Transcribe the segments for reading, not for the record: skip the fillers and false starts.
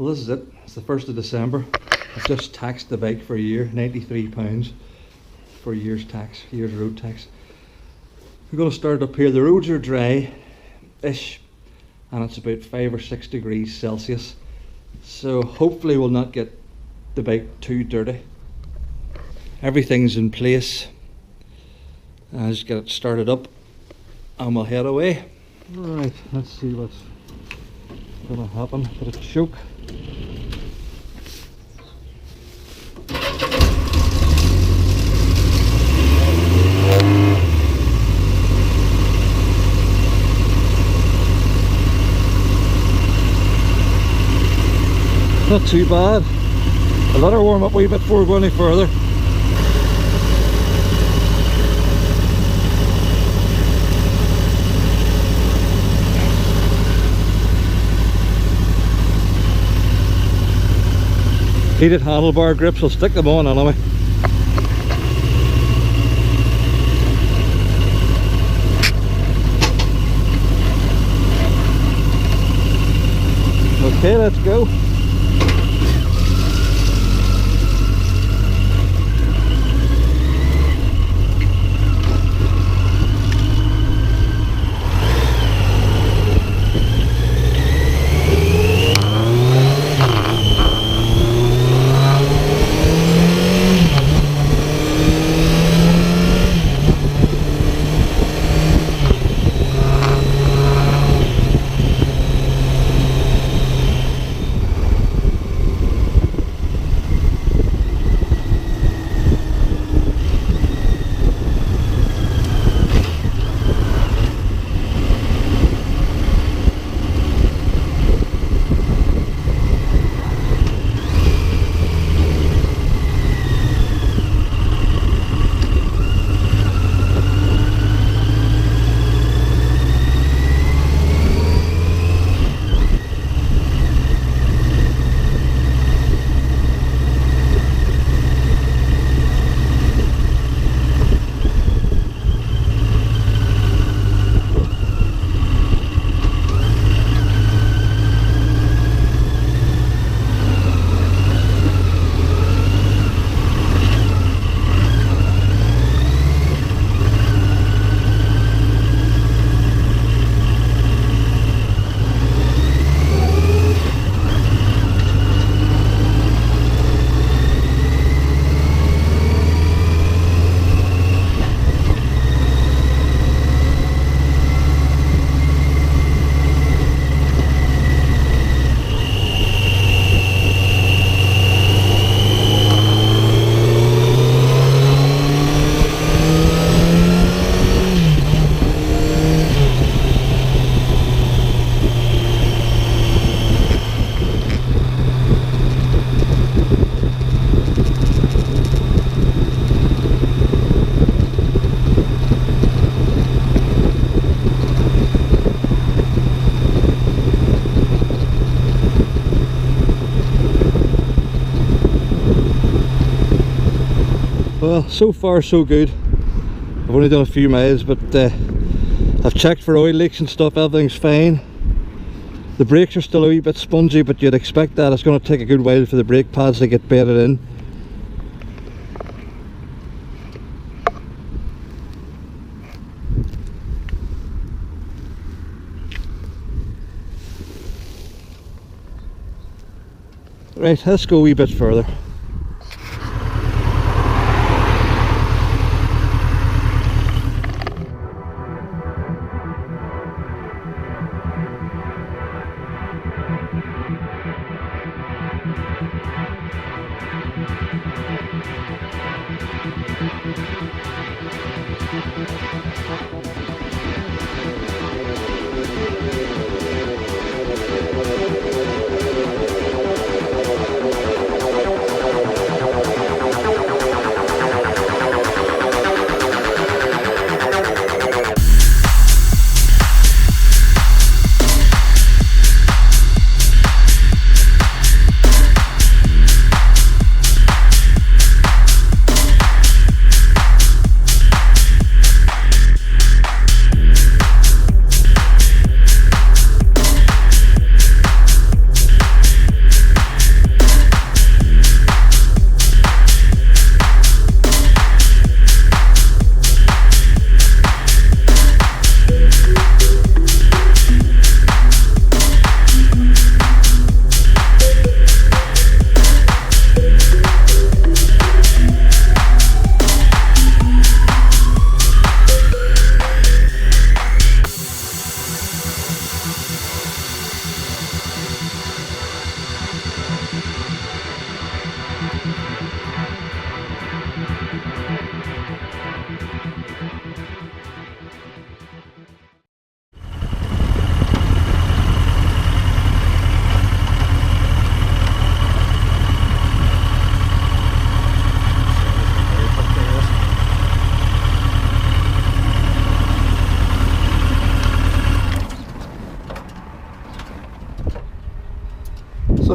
Well, this is it. It's the 1st of December. I've just taxed the bike for a year, £93 for a year's tax, year's road tax. We're going to start up here. The roads are dry-ish and it's about 5 or 6 degrees Celsius. So hopefully we'll not get the bike too dirty. Everything's in place. I'll just get it started up and we'll head away. Right, let's see what's going to happen. Bit of choke. Not too bad. I'll let her warm up a wee bit before we go any further. Heated handlebar grips, I'll stick them on anyway. Okay, let's go. Well, so far so good. I've only done a few miles, but I've checked for oil leaks and stuff. Everything's fine. The brakes are still a wee bit spongy, but you'd expect that. It's going to take a good while for the brake pads to get bedded in. Right, let's go a wee bit further.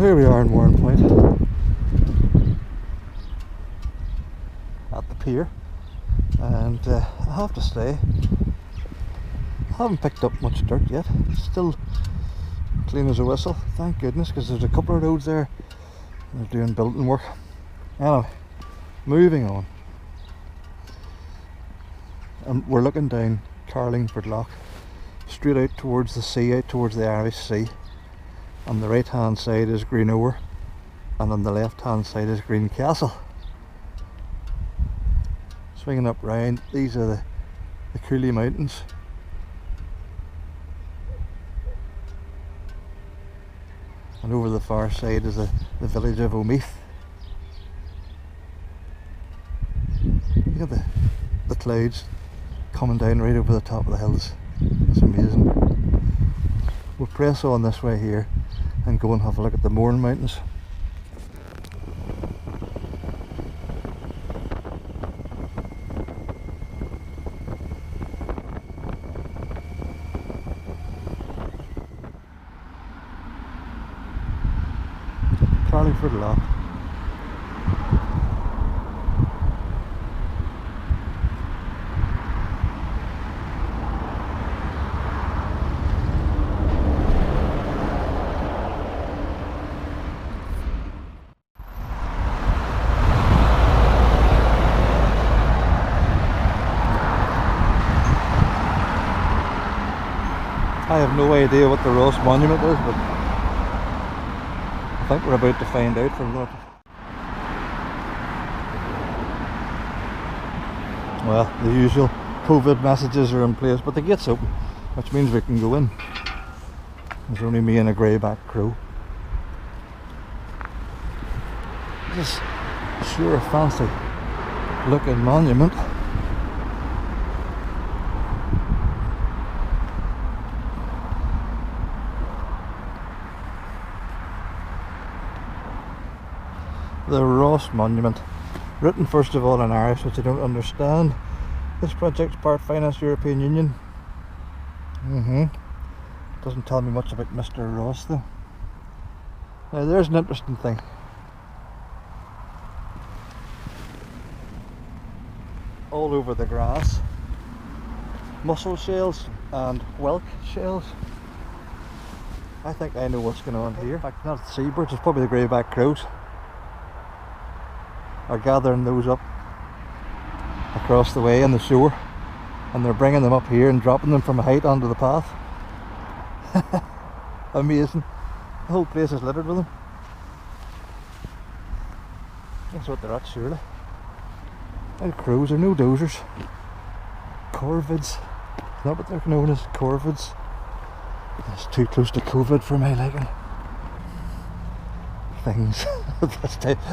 here we are in Warren Point at the pier, and I have to say I haven't picked up much dirt yet. Still clean as a whistle, thank goodness, because there's a couple of roads there they're doing building work. Anyway, moving on, and we're looking down Carlingford Loch, straight out towards the sea, out towards the Irish Sea. On the right hand side is Greenower, and on the left hand side is Greencastle. Swinging up round, these are the Cooley Mountains. And over the far side is the village of Omeath. Look at the clouds coming down right over the top of the hills. It's amazing. We'll press on this way here and go and have a look at the Mourne Mountains. Carlingford Loch. I have no idea what the Ross Monument is, but I think we're about to find out from that. Well, the usual COVID messages are in place, but the gate's open, which means we can go in. There's only me and a greyback crow. This is sure a fancy looking monument. The Ross Monument, written first of all in Irish, which I don't understand. This project's part financed European Union. Doesn't tell me much about Mr. Ross though. Now there's an interesting thing. All over the grass, mussel shells and whelk shells. I think I know what's going on here. In fact, not seabirds, it's probably the greyback crows are gathering those up across the way on the shore, and they're bringing them up here and dropping them from a height onto the path. Amazing. The whole place is littered with them. That's what they're at, surely. And crows are no dozers. Corvids. Is that what they're known as? Corvids. That's too close to COVID for my liking. Things.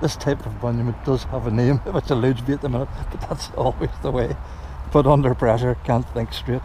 This type of monument does have a name, which eludes me at the minute, but that's always the way. Put under pressure, can't think straight.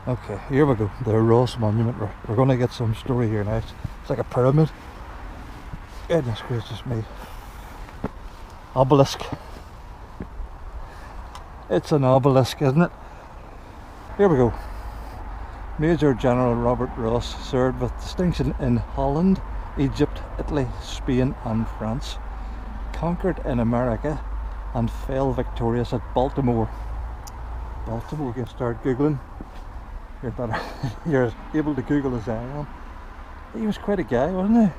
Okay, here we go. The Ross Monument. We're going to get some story here now. It's like a pyramid. Goodness gracious me. Obelisk. It's an obelisk, isn't it? Here we go. Major General Robert Ross served with distinction in Holland, Egypt, Italy, Spain and France, conquered in America and fell victorious at Baltimore. Baltimore, you can start googling. You're able to Google as I am. He was quite a guy, wasn't he?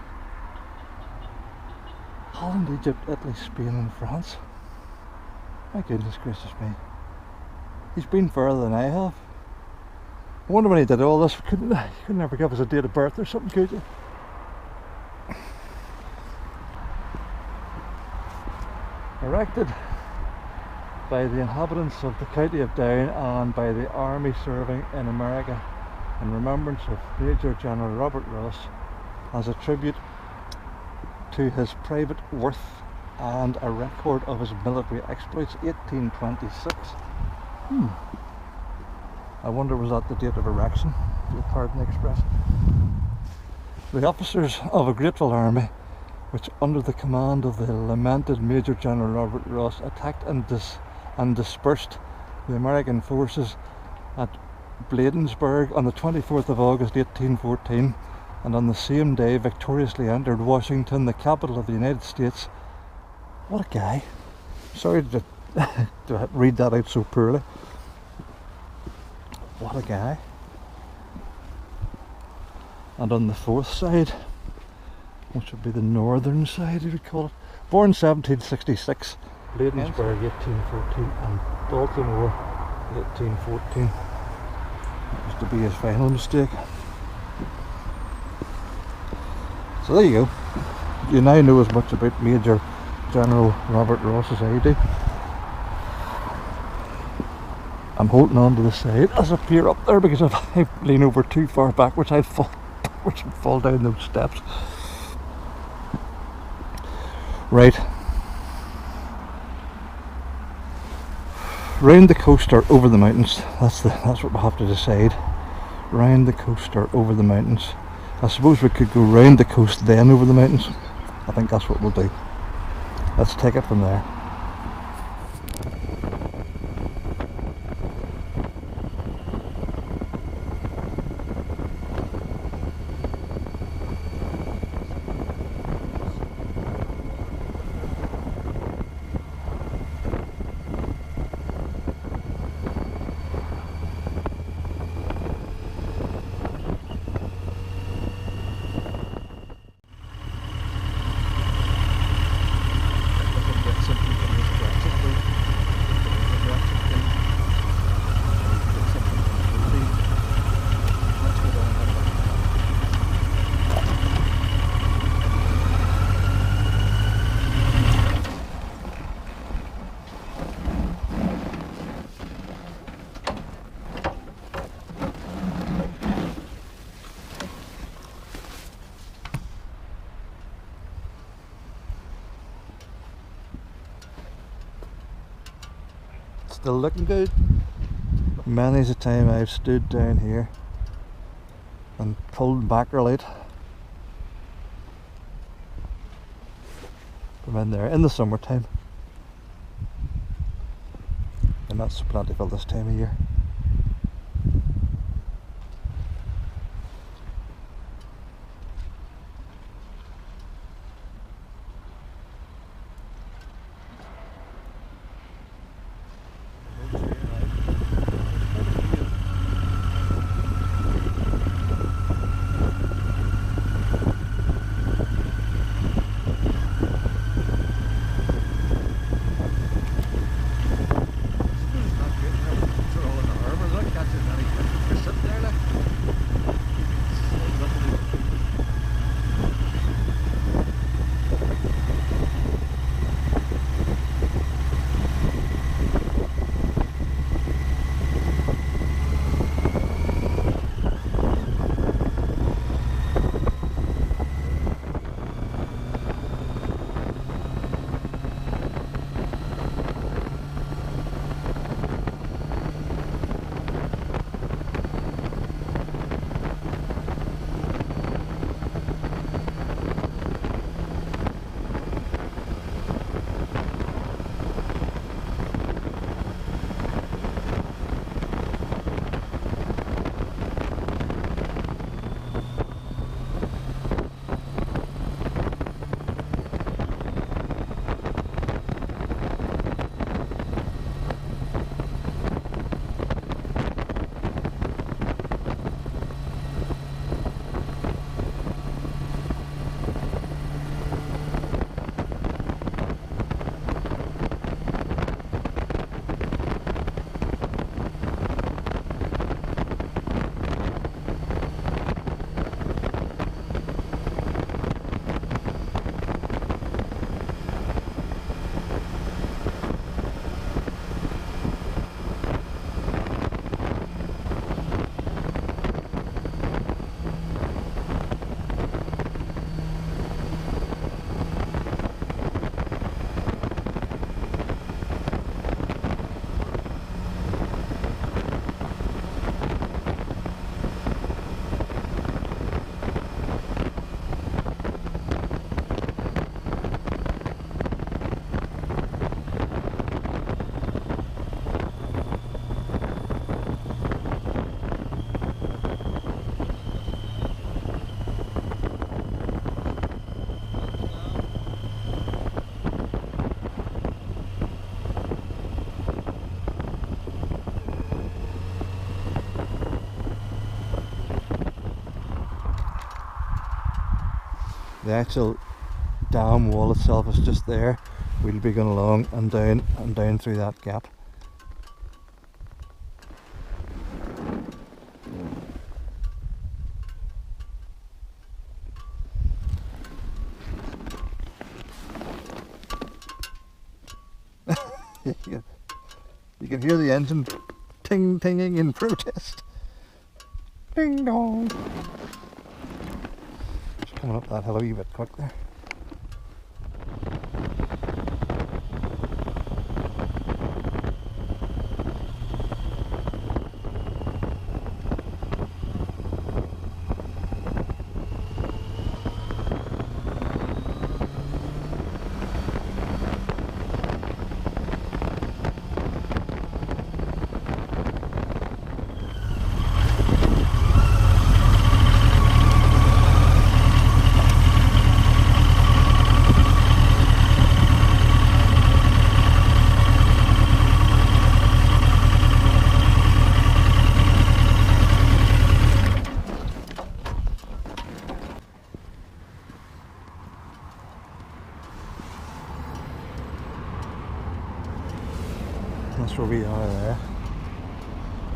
Holland, Egypt, Italy, Spain and France. My goodness gracious me. He's been further than I have. I wonder when he did all this, couldn't ever give us a date of birth or something, could you? Erected by the inhabitants of the county of Down and by the army serving in America in remembrance of Major General Robert Ross as a tribute to his private worth and a record of his military exploits. 1826. I wonder, was that the date of erection? If you'll pardon the expression. The officers of a grateful army, which under the command of the lamented Major General Robert Ross attacked and dispersed the American forces at Bladensburg on the 24th of August 1814, and on the same day victoriously entered Washington, the capital of the United States. What a guy. Sorry to to read that out so poorly. What a guy. And on the fourth side, which would be the northern side, you would call it, born 1766, Bladensburg 1814, and Baltimore 1814. Used to be his final mistake. So there you go. You now know as much about Major General Robert Ross as I do. I'm holding on to the side as I peer up there because if I lean over too far backwards I'd fall backwards and fall down those steps. Right. Round the coast or over the mountains. That's what we'll have to decide. Round the coast or over the mountains. I suppose we could go round the coast then over the mountains. I think that's what we'll do. Let's take it from there. Still looking good. Many's a time I've stood down here and pulled mackerel out from in there in the summertime, and that's plentiful this time of year. The actual dam wall itself is just there. We'll be going along and down through that gap. You can hear the engine ting-tinging in protest. Ding dong. Just coming up that hill a wee bit quick there. That's where we are there.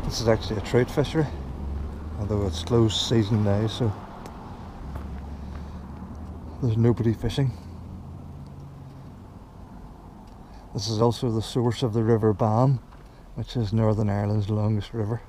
This is actually a trout fishery, although it's closed season now, so there's nobody fishing. This is also the source of the River Bann, which is Northern Ireland's longest river.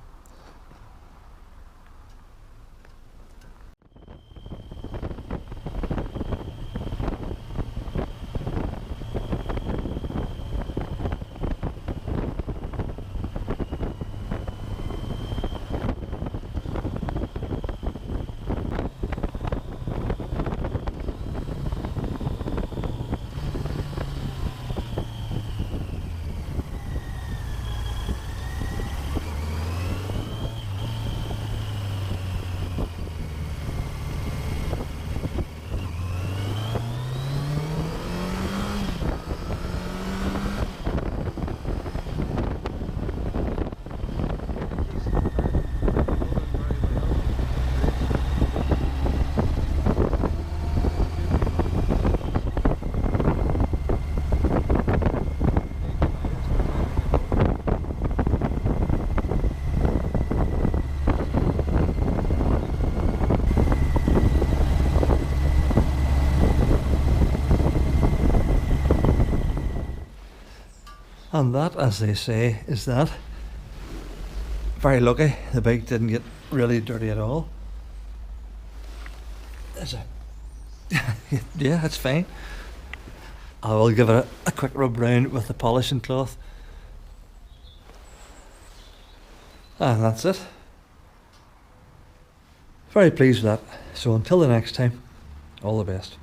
And that, as they say, is that. Very lucky the bike didn't get really dirty at all. Is it? Yeah, it's fine. I will give it a quick rub round with the polishing cloth. And that's it. Very pleased with that. So until the next time, all the best.